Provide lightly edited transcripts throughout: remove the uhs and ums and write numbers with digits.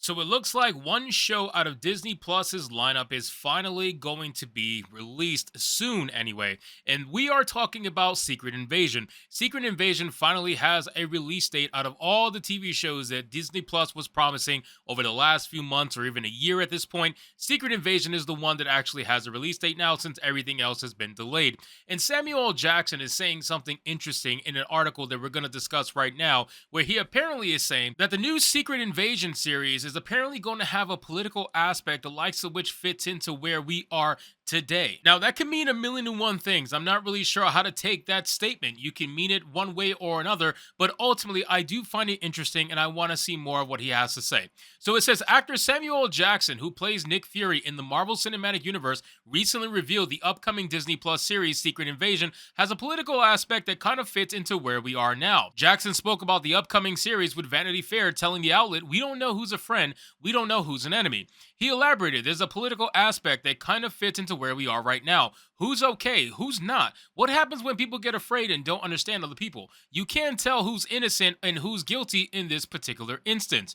So it looks like one show out of Disney Plus's lineup is finally going to be released soon anyway. And we are talking about Secret Invasion. Secret Invasion finally has a release date out of all the TV shows that Disney Plus was promising over the last few months or even a year at this point. Secret Invasion is the one that actually has a release date now since everything else has been delayed. And Samuel L. Jackson is saying something interesting in an article that we're going to discuss right now, where he apparently is saying that the new Secret Invasion series is apparently going to have a political aspect, the likes of which fits into where we are today. Now, that can mean a million and one things. I'm not really sure how to take that statement. You can mean it one way or another, but ultimately, I do find it interesting and I want to see more of what he has to say. So it says actor Samuel L. Jackson, who plays Nick Fury in the Marvel Cinematic Universe, recently revealed the upcoming Disney Plus series Secret Invasion has a political aspect that kind of fits into where we are now. Jackson spoke about the upcoming series with Vanity Fair, telling the outlet, "We don't know who's a friend, we don't know who's an enemy." He elaborated, "There's a political aspect that kind of fits into where we are right now. Who's okay? Who's not? What happens when people get afraid and don't understand other people? You can't tell who's innocent and who's guilty in this particular instance."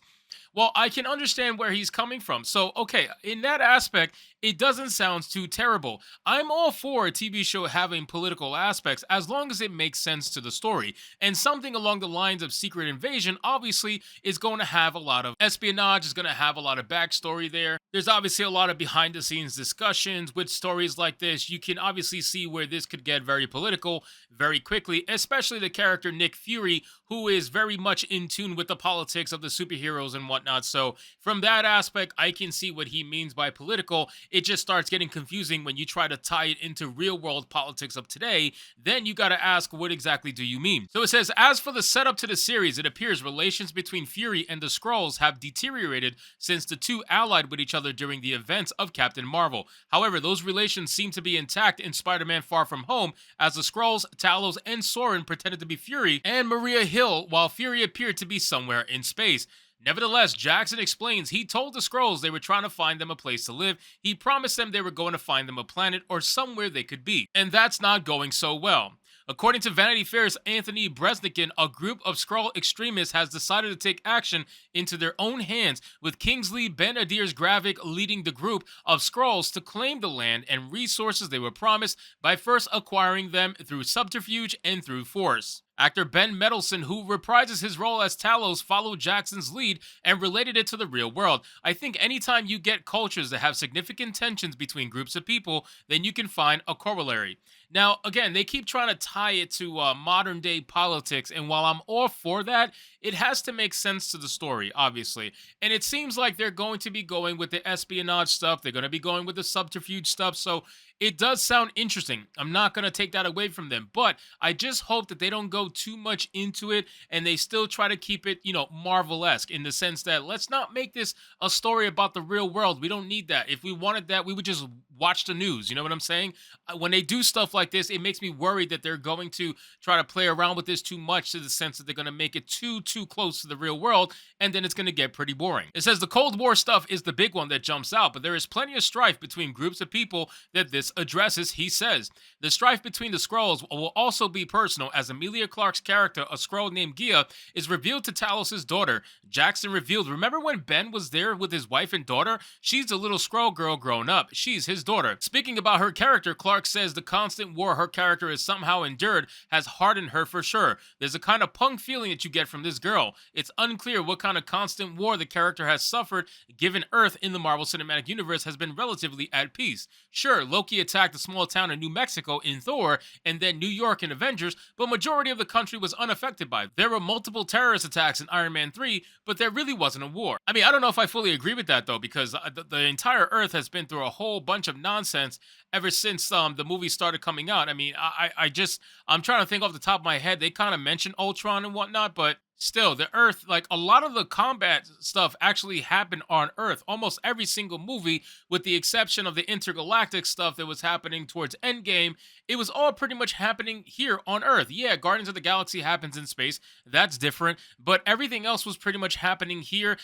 Well, I can understand where he's coming from. So, okay, in that aspect, it doesn't sound too terrible. I'm all for a TV show having political aspects as long as it makes sense to the story. And something along the lines of Secret Invasion obviously is going to have a lot of espionage, is going to have a lot of backstory there. There's obviously a lot of behind the scenes discussions with stories like this. You can obviously see where this could get very political very quickly, especially the character Nick Fury, who is very much in tune with the politics of the superheroes and whatnot. So, from that aspect, I can see what he means by political. It just starts getting confusing when you try to tie it into real world politics of today. Then you got to ask, what exactly do you mean? So it says, as for the setup to the series, it appears relations between Fury and the Skrulls have deteriorated since the two allied with each other during the events of Captain Marvel. However, those relations seem to be intact in Spider-Man Far From Home, as the Skrulls, Talos, and Soren pretended to be Fury and Maria Hill, while Fury appeared to be somewhere in space. Nevertheless, Jackson explains he told the Skrulls they were trying to find them a place to live. He promised them they were going to find them a planet or somewhere they could be. And that's not going so well. According to Vanity Fair's Anthony Bresnikan, a group of Skrull extremists has decided to take action into their own hands, with Kingsley Ben-Adir's Gravik leading the group of Skrulls to claim the land and resources they were promised by first acquiring them through subterfuge and through force. Actor Ben Mendelsohn, who reprises his role as Talos, followed Jackson's lead and related it to the real world. "I think anytime you get cultures that have significant tensions between groups of people, then you can find a corollary." Now, again, they keep trying to tie it to modern day politics, and while I'm all for that, it has to make sense to the story, obviously. And it seems like they're going to be going with the espionage stuff, they're going to be going with the subterfuge stuff, so it does sound interesting. I'm not going to take that away from them, but I just hope that they don't go too much into it and they still try to keep it, Marvel-esque, in the sense that let's not make this a story about the real world. We don't need that. If we wanted that, we would just watch the news. You know what I'm saying? When they do stuff like this, it makes me worried that they're going to try to play around with this too much, to the sense that they're going to make it too close to the real world, and then it's going to get pretty boring. It says the Cold War stuff is the big one that jumps out, but there is plenty of strife between groups of people that this addresses. He says the strife between the Skrulls will also be personal, as Emilia Clarke's character, a Skrull named Gia, is revealed to Talos' daughter. Jackson revealed, "Remember when Ben was there with his wife and daughter? She's a little Skrull girl grown up. She's his daughter." Speaking about her character, Clarke says the constant war her character has somehow endured has hardened her for sure. "There's a kind of punk feeling that you get from this girl. It's unclear what kind of constant war the character has suffered, given Earth in the Marvel Cinematic Universe has been relatively at peace. Sure, Loki attacked a small town in New Mexico in Thor, and then New York in Avengers, but majority of the country was unaffected by it. There were multiple terrorist attacks in Iron Man 3, but there really wasn't a war." I mean, I don't know if I fully agree with that, though, because the entire Earth has been through a whole bunch of nonsense ever since the movie started coming out. I mean, I'm trying to think off the top of my head. They kind of mentioned Ultron and whatnot, but still, the Earth, like a lot of the combat stuff actually happened on Earth. Almost every single movie, with the exception of the intergalactic stuff that was happening towards Endgame, it was all pretty much happening here on Earth. Yeah, Guardians of the Galaxy happens in space. That's different. But everything else was pretty much happening here.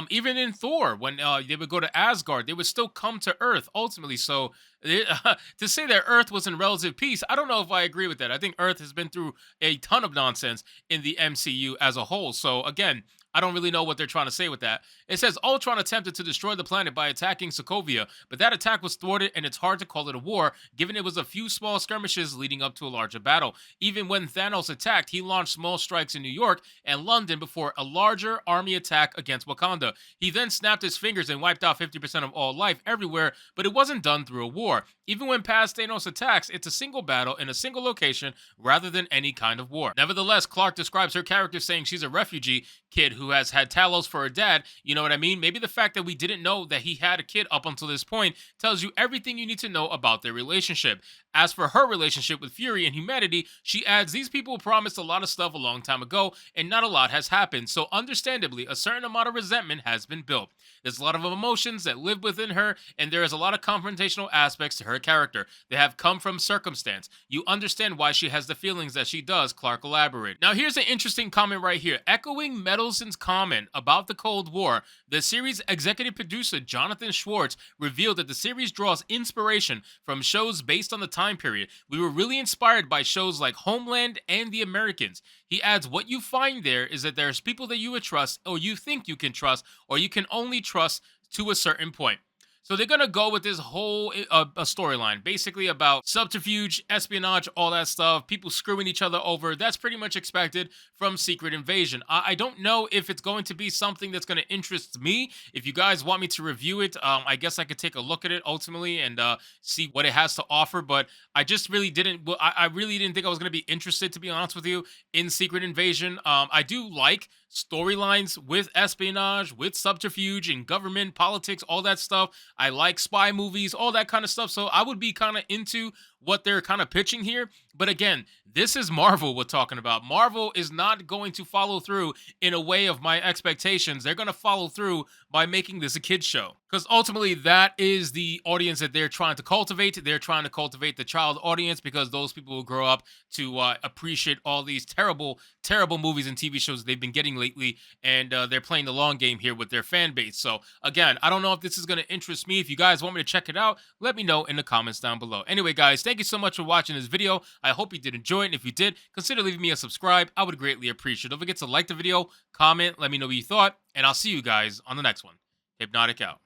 Even in Thor, when they would go to Asgard, they would still come to Earth ultimately. So to say that Earth was in relative peace, I don't know if I agree with that. I think Earth has been through a ton of nonsense in the MCU as a whole. So again, I don't really know what they're trying to say with that. It says Ultron attempted to destroy the planet by attacking Sokovia, but that attack was thwarted, and it's hard to call it a war, given it was a few small skirmishes leading up to a larger battle. Even when Thanos attacked, he launched small strikes in New York and London before a larger army attack against Wakanda. He then snapped his fingers and wiped out 50% of all life everywhere, but it wasn't done through a war. Even when past Thanos attacks, it's a single battle in a single location rather than any kind of war. Nevertheless, Clark describes her character saying she's a refugee kid who has had Talos for a dad. You know what I mean? Maybe the fact that we didn't know that he had a kid up until this point tells you everything you need to know about their relationship. As for her relationship with Fury and humanity, she adds these people promised a lot of stuff a long time ago, and not a lot has happened. So, understandably, a certain amount of resentment has been built. There's a lot of emotions that live within her, and there is a lot of confrontational aspects to her character. They have come from circumstance. You understand why she has the feelings that she does, Clark elaborated. Now, here's an interesting comment right here. Echoing Meddleson's comment about the Cold War, the series executive producer Jonathan Schwartz revealed that the series draws inspiration from shows based on the time period. We were really inspired by shows like Homeland and The Americans. He adds, what you find there is that there's people that you would trust, or you think you can trust, or you can only trust to a certain point. So they're gonna go with this whole a storyline, basically about subterfuge, espionage, all that stuff, people screwing each other over. That's pretty much expected from Secret Invasion. I don't know if it's going to be something that's going to interest me. If you guys want me to review it, I guess I could take a look at it ultimately and see what it has to offer. But I just really didn't. I really didn't think I was going to be interested, to be honest with you, in Secret Invasion. I do like storylines with espionage, with subterfuge and government politics, all that stuff. I like spy movies, all that kind of stuff. So I would be kind of into what they're kind of pitching here. But again, this is Marvel we're talking about. Marvel is not going to follow through in a way of my expectations. They're going to follow through by making this a kid's show. Because ultimately, that is the audience that they're trying to cultivate. They're trying to cultivate the child audience because those people will grow up to appreciate all these terrible, terrible movies and TV shows they've been getting lately. And they're playing the long game here with their fan base. So again, I don't know if this is going to interest me. If you guys want me to check it out, let me know in the comments down below. Anyway, guys, thank you so much for watching this video. I hope you did enjoy it. And if you did, consider leaving me a subscribe. I would greatly appreciate it. Don't forget to like the video, comment, let me know what you thought, and I'll see you guys on the next one. Hypnotic out.